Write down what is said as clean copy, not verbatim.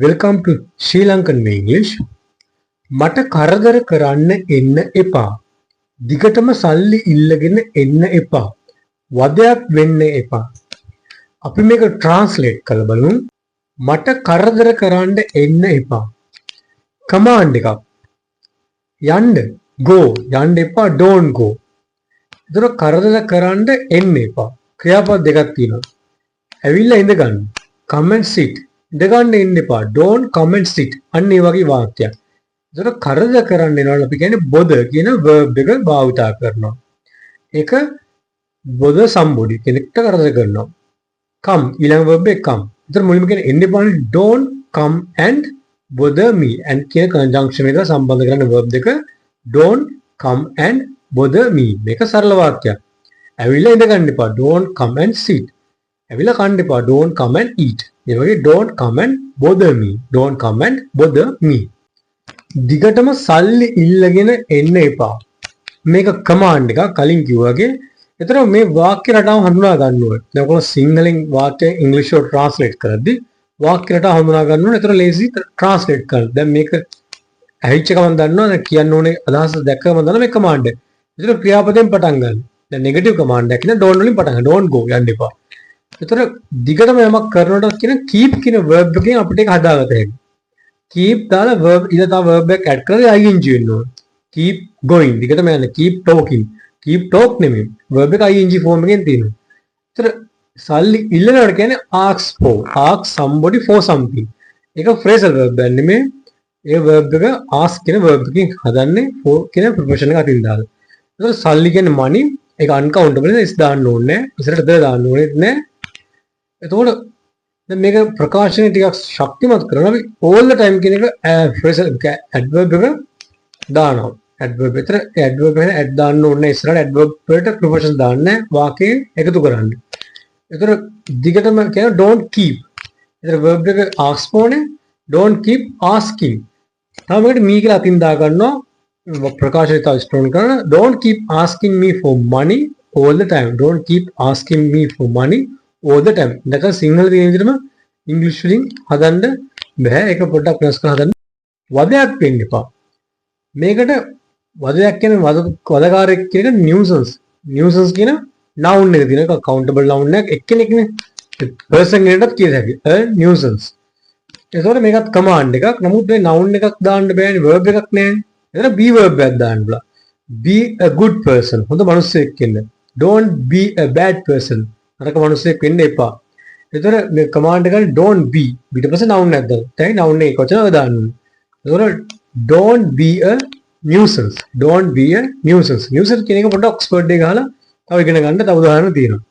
Welcome to Sri Lankan English. මට කරදර කරන්න එන්න එපා. දිගටම සල්ලි ඉල්ලගෙන එන්න එපා. වදයක් වෙන්න එපා. අපි මේක translate කරලා බලමු. මට කරදර කරන්න එන්න එපා. command එකක්. යන්න go යන්න එපා don't go. ඒතර කරදර කරන්න එන්න එපා. ක්‍රියාපද දෙකක් තියෙනවා. ඇවිල්ලා ඉඳ ගන්න. come and sit. ඉඳ ගන්න එන්න එපා. don't come and sit. අන්න ඒ වගේ වාක්‍යයක්. ඒතර කරදර කරන්න එනවා අපි කියන්නේ bother කියන verb එක භාවිතා කරනවා. ඒක bother somebody කෙනෙක්ට කරදර කරනවා. come ඊළඟ verb එක come. ඒතර මුලින්ම කියන්නේ එන්න එපා don't come and bother me and කියන conjunction එක සම්බන්ධ කරන verb දෙක don't come and bother me. මේක සරල වාක්‍යයක්. ඇවිල්ලා ඉඳ ගන්න එපා. don't come and sit. ඇවිල්ලා කන්න එපා. don't come and eat. ඒ වගේ don't come and bother me. don't come and bother me. දිගටම සල්ලි ඉල්ලගෙන එන්න එපා. මේක කමාන්ඩ් එකක් කලින් කිව්වාගේ. ඒතර මේ වාක්‍ය රටාව හඳුනා ගන්න ඕනේ. දැන් ඔයගොල්ලෝ සිංහලෙන් වාක්‍ය ඉංග්‍රීසියට ට්‍රාන්ස්ලේට් කරද්දී වාක්‍ය රටාව හඳුනා ගන්න ඕනේ. ඒතර ලේසි ට්‍රාන්ස්ලේට් කරන්න. දැන් මේක ඇහිච්ච ගමන් දන්නවා දැන් කියන්න ඕනේ අදහස දැක්කම දන්නවා මේ කමාන්ඩ් එක. ඒතර ක්‍රියාපදයෙන් පටන් ගන්න. දැන් නෙගටිව් කමාන්ඩ් එකක් කියන don't වලින් පටන් ගන්න. don't go යන්න එපා. ඒතර දිගටම යමක් කරනකොට කියන keep කියන verb එකෙන් අපිට ඒක හදාගත හැකියි. keep දාලා verb ඊට තව verb එකක් add කරලා ing වෙන්න ඕනේ. keep going දිගටම යන්න keep talking. keep talk නෙමෙයි. verb එක ing form එකෙන් තියෙනවා. ඒතර සල්ලි ඉල්ලනවට කියන්නේ ask for. ask somebody for something. ඒක phrasal verb එකක් නෙමෙයි. ඒ verb එක ask කියන verb එකකින් හදන්නේ for කියන preposition එක අතින් දාලා. ඒතර සල්ලි කියන්නේ money. ඒක uncountable is දාන්න ඕනේ නැහැ. ඉස්සරහට ද දාන්න ඕනේ නැහැ. එතකොට දැන් මේක ප්‍රකාශනය ටිකක් ශක්තිමත් කරනවා අපි all the time කියන එක phrasal adverb එක දානවා adverb විතර adverb එක add දාන්න ඕනේ ඉස්සරහට adverb වලට preposition දාන්න වාක්‍යයෙන් එකතු කරන්න. ඒතර දිගටම කියන don't keep. ඒතර verb එක ask for නේ don't keep asking. තව මේකට me කියලා අතින් දා ගන්නවා ප්‍රකාශනය තව strong කරන don't keep asking me for money all the time. don't keep asking me for money all the time. දැන් සිංහල තියෙන විදිහටම ඉංග්‍රීසි වලින් හදන්න බෑ. ඒක පොඩ්ඩක් වෙනස් කරලා හදන්න. වදයක් වෙන්න එපා. මේකට වදයක් කියන්නේ වදකාරයෙක් කියන එක nuisance. nuisance කියන noun එක තියෙන එක countable noun එකක් එක්කෙනෙක්නේ. person කෙනෙක්ටත් කියත හැකි. a nuisance. ඒසොර මේකත් command එකක්. නමුත් මේ noun එකක් දාන්න බෑනේ verb එකක් නෑනේ. එතන be verb එකක් දාන්න බලා. be a good person. හොඳ මිනිස්සෙක් වෙන්න. don't be a bad person. අරක මිනිස්සෙක් වෙන්න එපා. ඒතර මේ command එක don't be ඊට පස්සේ noun එකක් දාන්න. දැන් noun එකේ කොච්චරද දාන්න ඕනේ. ඒතර don't be a nuisance. don't be a nuisance. nuisance කියන එක පොඩ්ඩක් ඔක්ස්ෆර්ඩ් එකේ ගහලා තව ඉගෙන ගන්න තව උදාහරණ තියෙනවා.